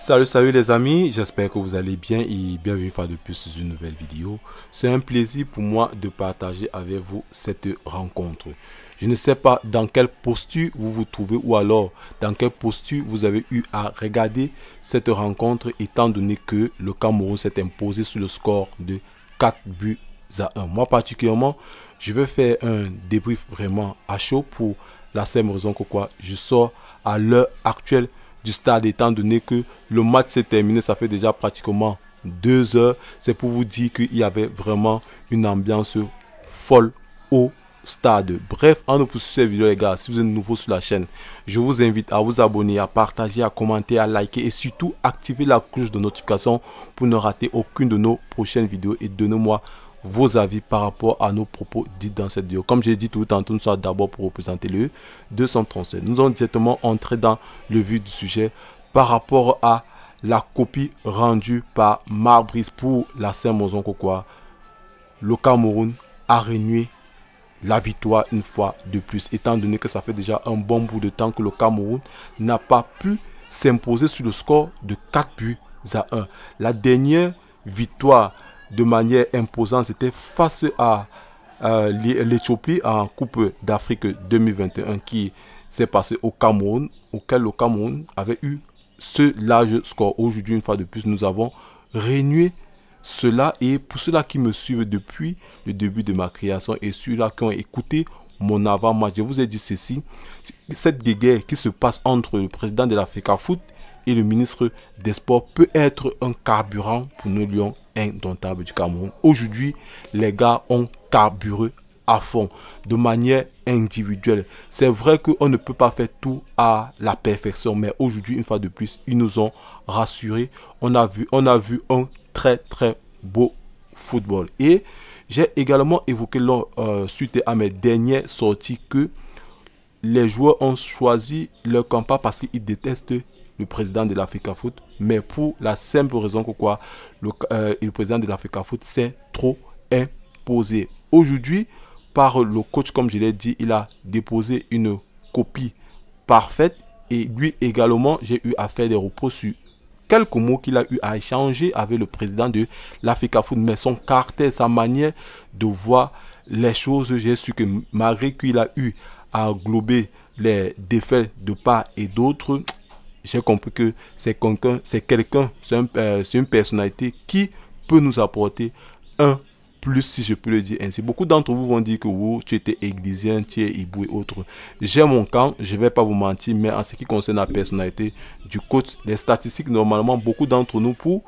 Salut les amis, j'espère que vous allez bien et bienvenue une fois de plus sur une nouvelle vidéo. C'est un plaisir pour moi de partager avec vous cette rencontre. Je ne sais pas dans quelle posture vous vous trouvez ou alors dans quelle posture vous avez eu à regarder cette rencontre étant donné que le Cameroun s'est imposé sur le score de 4 buts à 1. Moi particulièrement, je vais faire un débrief vraiment à chaud pour la simple raison que je sors à l'heure actuelle du stade étant donné que le match s'est terminé, ça fait déjà pratiquement 2 heures. C'est pour vous dire qu'il y avait vraiment une ambiance folle au stade. Bref, en nous poursuivant cette vidéo les gars, si vous êtes nouveau sur la chaîne, je vous invite à vous abonner, à partager, à commenter, à liker et surtout activer la cloche de notification pour ne rater aucune de nos prochaines vidéos et donnez-moi vos avis par rapport à nos propos dits dans cette vidéo. Comme j'ai dit tout le temps, nous sommes d'abord pour représenter le 237. Nous allons directement entrer dans le vif du sujet par rapport à la copie rendue par Marc Brice pour la Saint-Mozon Kokwa. Le Cameroun a renié la victoire une fois de plus, étant donné que ça fait déjà un bon bout de temps que le Cameroun n'a pas pu s'imposer sur le score de 4 buts à 1. La dernière victoire de manière imposante, c'était face à l'Éthiopie en Coupe d'Afrique 2021 qui s'est passé au Cameroun, auquel le Cameroun avait eu ce large score. Aujourd'hui, une fois de plus, nous avons renié cela. Et pour ceux-là qui me suivent depuis le début de ma création et ceux-là qui ont écouté mon avant-match, je vous ai dit ceci: cette guerre qui se passe entre le président de l'Africa Foot et le ministre des Sports peut être un carburant pour nos lions indomptables du Cameroun. Aujourd'hui, les gars ont carburé à fond, de manière individuelle. C'est vrai qu'on ne peut pas faire tout à la perfection, mais aujourd'hui, une fois de plus, ils nous ont rassurés. On a vu un très beau football. Et j'ai également évoqué suite à mes dernières sorties que les joueurs ont choisi leur camp pas parce qu'ils détestent le président de l'Africa Foot, mais pour la simple raison que le président de l'Africa Foot s'est trop imposé. Aujourd'hui, par le coach, comme je l'ai dit, il a déposé une copie parfaite et lui également, j'ai eu à faire des repos sur quelques mots qu'il a eu à échanger avec le président de l'Africa Foot, mais son caractère, sa manière de voir les choses, j'ai su que malgré qu'il a eu à englober les défaites de part et d'autre, j'ai compris que c'est une personnalité qui peut nous apporter un plus, si je peux le dire ainsi. Beaucoup d'entre vous vont dire que oh, tu étais églysien, tu es hibou et autres. J'ai mon camp, je ne vais pas vous mentir, mais en ce qui concerne la personnalité du coach, les statistiques, normalement, beaucoup d'entre nous, pour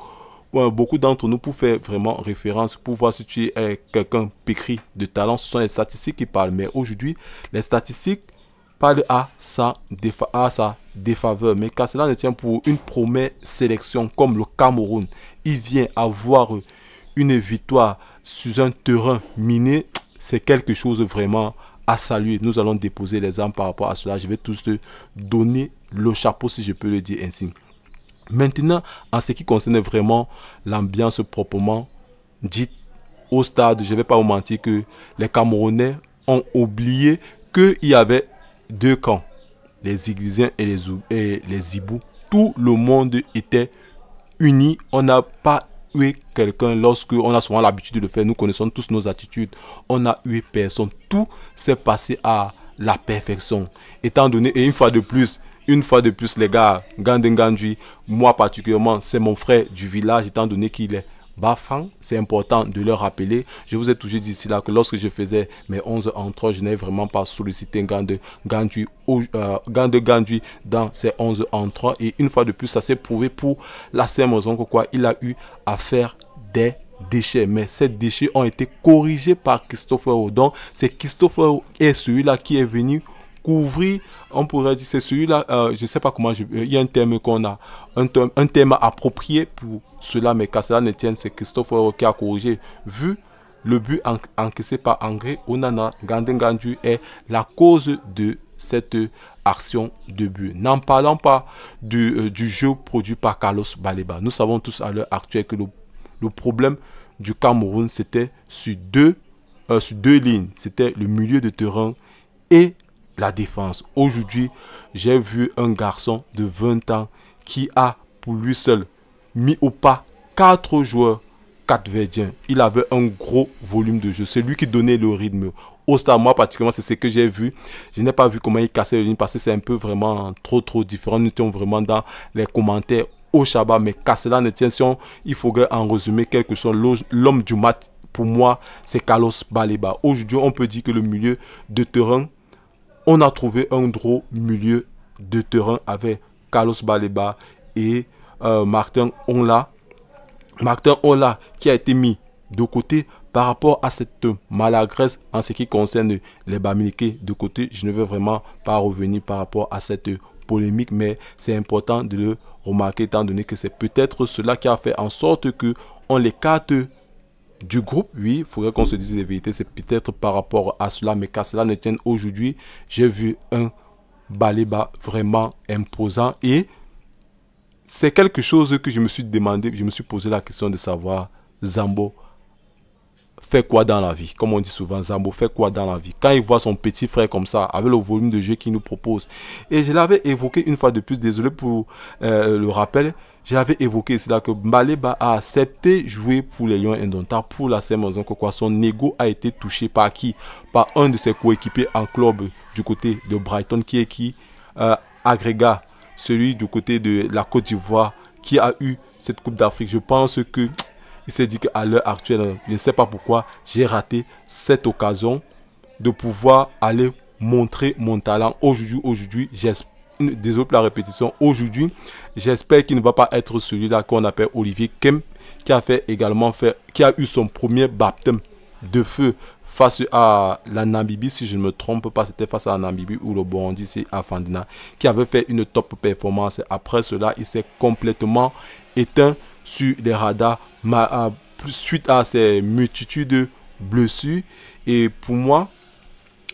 faire vraiment référence, pour voir si tu es quelqu'un pécri de talent, ce sont les statistiques qui parlent. Mais aujourd'hui, les statistiques parlent à sa défaveur. Mais qu'à cela ne tient, pour une première sélection comme le Cameroun, il vient avoir une victoire sur un terrain miné, c'est quelque chose vraiment à saluer. Nous allons déposer les armes par rapport à cela. Je vais tous te donner le chapeau, si je peux le dire ainsi. Maintenant, en ce qui concerne vraiment l'ambiance proprement dite au stade, je ne vais pas vous mentir que les Camerounais ont oublié qu'il y avait deux camps, les Iglysiens et les Ibous. Tout le monde était uni. On n'a pas eu quelqu'un, lorsque on a souvent l'habitude de le faire, nous connaissons tous nos attitudes, on a eu personne. Tout s'est passé à la perfection. Étant donné, et une fois de plus, les gars, Gandhi Ngandji, moi particulièrement, c'est mon frère du village, étant donné qu'il est Bafang, c'est important de le rappeler. Je vous ai toujours dit ici là que lorsque je faisais mes 11 entrées, je n'ai vraiment pas sollicité Gandhi Ngandji dans ces 11 entrées. Et une fois de plus, ça s'est prouvé pour la Saint-Mozon que il a eu à faire des déchets. Mais ces déchets ont été corrigés par Christopher Odon. C'est Christopher est celui-là qui est venu couvrir, on pourrait dire, c'est celui-là, je ne sais pas comment, il y a un terme qu'on a, un terme approprié pour cela, mais qu'à cela ne tienne, c'est Christopher qui a corrigé. Vu le but encaissé par André Onana, Gandhi Ngandji est la cause de cette action de but. N'en parlons pas du jeu produit par Carlos Baleba. Nous savons tous à l'heure actuelle que le problème du Cameroun, c'était sur deux lignes. C'était le milieu de terrain et la défense. Aujourd'hui, j'ai vu un garçon de 20 ans qui a pour lui seul mis au pas 4 joueurs capverdiens. Il avait un gros volume de jeu. C'est lui qui donnait le rythme au stade. Moi, particulièrement, c'est ce que j'ai vu. Je n'ai pas vu comment il cassait les lignes parce que c'est un peu vraiment trop différent. Nous étions vraiment dans les commentaires au Chabat. Mais qu'à cela ne tient, il faudrait en résumer quelque chose. L'homme du match, pour moi, c'est Carlos Baleba. Aujourd'hui, on peut dire que le milieu de terrain, on a trouvé un gros milieu de terrain avec Carlos Baleba et Martin Onla. Martin Onla qui a été mis de côté par rapport à cette maladresse en ce qui concerne les Bamileke de côté. Je ne veux vraiment pas revenir par rapport à cette polémique, mais c'est important de le remarquer étant donné que c'est peut-être cela qui a fait en sorte que on l'écarte du groupe. Oui, il faudrait qu'on se dise la vérité, c'est peut-être par rapport à cela, mais qu'à cela ne tienne, aujourd'hui, j'ai vu un Baleba vraiment imposant et c'est quelque chose que je me suis demandé, je me suis posé la question de savoir, Zambo fait quoi dans la vie? Comme on dit souvent, Zambo fait quoi dans la vie? Quand il voit son petit frère comme ça, avec le volume de jeu qu'il nous propose. Et je l'avais évoqué une fois de plus, désolé pour le rappel, je l'avais évoqué, c'est là que Baleba a accepté jouer pour les Lions Indomptables pour la simple raison que quoi, son ego a été touché par qui? Par un de ses coéquipiers en club du côté de Brighton, qui est Agrégat, celui du côté de la Côte d'Ivoire, qui a eu cette Coupe d'Afrique. Je pense que il s'est dit qu'à l'heure actuelle, je ne sais pas pourquoi, j'ai raté cette occasion de pouvoir aller montrer mon talent. Aujourd'hui, désolé pour la répétition, aujourd'hui, j'espère qu'il ne va pas être celui-là qu'on appelle Olivier Kem, qui a eu son premier baptême de feu face à la Namibie, si je ne me trompe pas, c'était face à la Namibie ou le Burundi, c'est Afandina, qui avait fait une top performance. Après cela, il s'est complètement éteint sur les radars suite à ces multitudes de blessures. Et pour moi,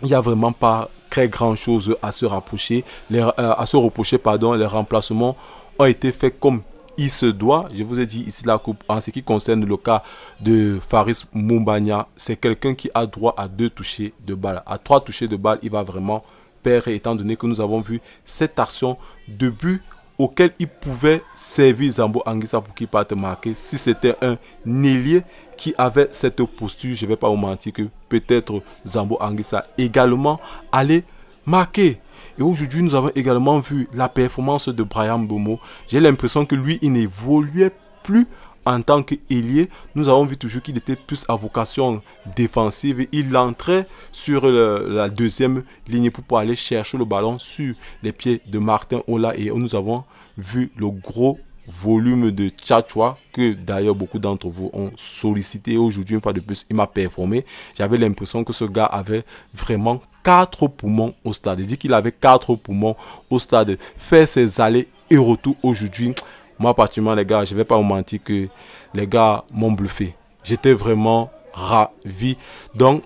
il n'y a vraiment pas très grand chose à se reprocher. Les remplacements ont été faits comme il se doit. Je vous ai dit ici la coupe en ce qui concerne le cas de Faris Moumbagna. C'est quelqu'un qui a droit à 2 touchés de balle. À 3 touchés de balle, il va vraiment perdre, étant donné que nous avons vu cette action de but auquel il pouvait servir Zambo Anguissa pour qu'il parte marquer. Si c'était un ailier qui avait cette posture, je ne vais pas vous mentir que peut-être Zambo Anguissa également allait marquer. Et aujourd'hui, nous avons également vu la performance de Bryan Mbeumo. J'ai l'impression que lui, il n'évoluait plus en tant qu'ailier. Nous avons vu toujours qu'il était plus à vocation défensive. Il entrait sur la deuxième ligne pour aller chercher le ballon sur les pieds de Martin Onla. Et nous avons vu le gros volume de Tchatchoua que d'ailleurs beaucoup d'entre vous ont sollicité. Aujourd'hui, une fois de plus, il m'a performé. J'avais l'impression que ce gars avait vraiment 4 poumons au stade. Il dit qu'il avait 4 poumons au stade. Faire ses allers et retours aujourd'hui. Moi, particulièrement, les gars, je ne vais pas vous mentir que les gars m'ont bluffé. J'étais vraiment ravi. Donc,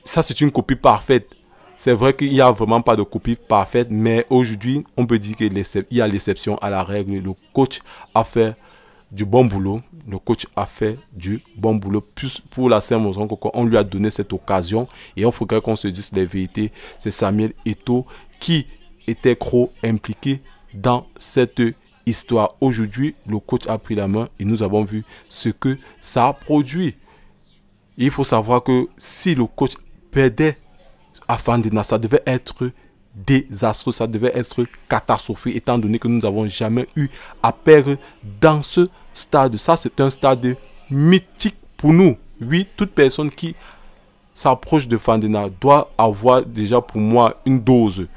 ça, c'est une copie parfaite. C'est vrai qu'il n'y a vraiment pas de copie parfaite, mais aujourd'hui, on peut dire qu'il y a l'exception à la règle. Le coach a fait du bon boulot. Le coach a fait du bon boulot plus pour la simple raison qu'on lui a donné cette occasion. Et il faudrait qu'on se dise les vérités. C'est Samuel Eto'o qui était trop impliqué dans cette histoire. Aujourd'hui, le coach a pris la main et nous avons vu ce que ça a produit. Il faut savoir que si le coach perdait Afandina, ça devait être désastreux, ça devait être catastrophique, étant donné que nous n'avons jamais eu à perdre dans ce stade. Ça, c'est un stade mythique pour nous. Oui, toute personne qui s'approche de Fandina doit avoir déjà pour moi une dose.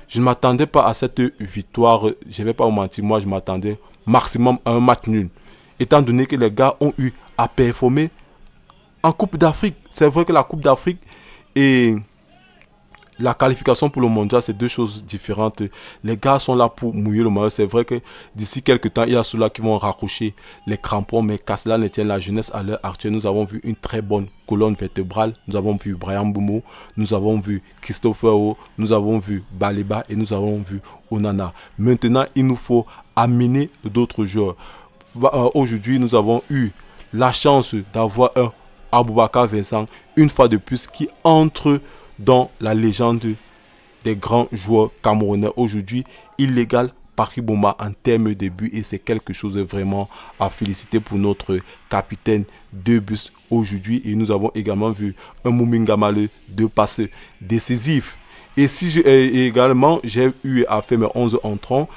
Je ne m'attendais pas à cette victoire. Je ne vais pas vous mentir, moi je m'attendais maximum à un match nul. Étant donné que les gars ont eu à performer en Coupe d'Afrique. C'est vrai que la Coupe d'Afrique et la qualification pour le mondial, c'est 2 choses différentes. Les gars sont là pour mouiller le maillot. C'est vrai que d'ici quelques temps, il y a ceux-là qui vont raccrocher les crampons. Mais qu'à cela ne tienne, la jeunesse à l'heure actuelle, nous avons vu une très bonne colonne vertébrale. Nous avons vu Bryan Mbeumo, nous avons vu Christopher O, nous avons vu Baleba et nous avons vu Onana. Maintenant, il nous faut amener d'autres joueurs. Aujourd'hui, nous avons eu la chance d'avoir un Aboubakar Vincent, une fois de plus, qui entre dans la légende des grands joueurs camerounais. Aujourd'hui, illégal Paris Boma en termes de but et c'est quelque chose vraiment à féliciter pour notre capitaine de buts aujourd'hui. Et nous avons également vu un Mouminga Maleu de passes décisif. Et si également j'ai eu à faire mes 11 entrants,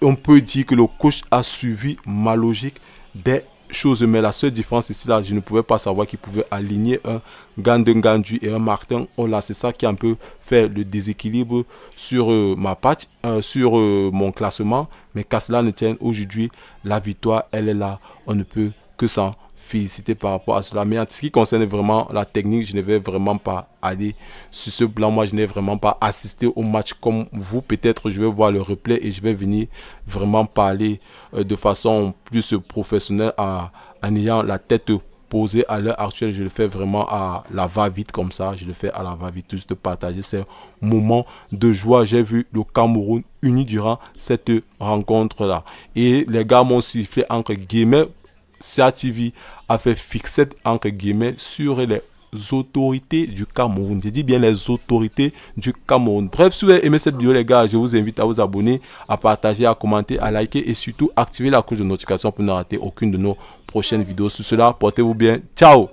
on peut dire que le coach a suivi ma logique des choses. Mais la seule différence ici, là, je ne pouvais pas savoir qu'il pouvait aligner un Gandu et un Martin. Oh là, c'est ça qui a un peu fait le déséquilibre sur ma patch, sur mon classement. Mais qu'à cela ne tienne, aujourd'hui, la victoire, elle est là. On ne peut que s'en féliciter par rapport à cela. Mais en ce qui concerne vraiment la technique, je ne vais vraiment pas aller sur ce plan. Moi, je n'ai vraiment pas assisté au match comme vous. Peut-être je vais voir le replay et je vais venir vraiment parler de façon plus professionnelle en ayant la tête posée à l'heure actuelle. Je le fais vraiment à la va-vite comme ça. Je le fais à la va-vite, juste partager ces moments de joie. J'ai vu le Cameroun uni durant cette rencontre-là. Et les gars m'ont sifflé entre guillemets. CATV a fait fixette entre guillemets sur les autorités du Cameroun. Je dis bien les autorités du Cameroun. Bref, si vous avez aimé cette vidéo les gars, je vous invite à vous abonner, à partager, à commenter, à liker et surtout activer la cloche de notification pour ne rater aucune de nos prochaines vidéos. Sur cela, portez-vous bien. Ciao!